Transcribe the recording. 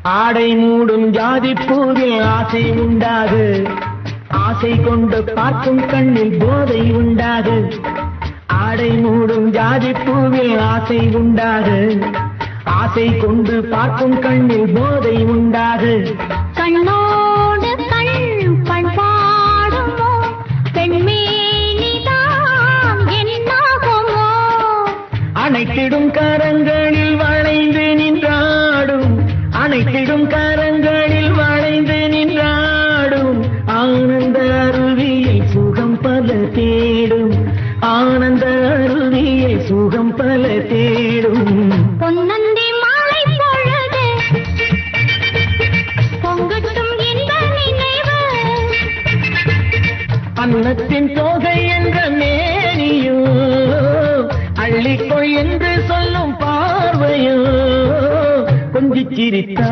ஆடை மூடும் ஜாதி பூவில் ஆசை உண்டாது, ஆசை கொண்டு பார்க்கும் கண்ணில் போதை உண்டாது. ஆடை மூடும் ஜாதி பூவில் ஆசை உண்டாது, ஆசை கொண்டு பார்க்கும் கண்ணில் போதை உண்டாது. கண்ணோடு கண் பண்பாடுமோ பெண்மேனிதான் என்னாகுமோ? அணைத்திடும் கரங்களில் வளைந்து நின்றாடும், அணைத்திடும் கரங்களில் வளைந்து நின்றாடும். ஆனந்த அருவியில் சுகம் பல தேடும், ஆனந்த அருவியில் சுகம் பல தேடும். பொன்னந்தி மாலை பொழுது பொங்கட்டும் இந்த நினைவு, அன்னத்தின் தோகை என்ற மேனியோ, அள்ளிக்கொள் என்று சொல்லும் பார்வையோ, கொஞ்சிச் சிரித்தா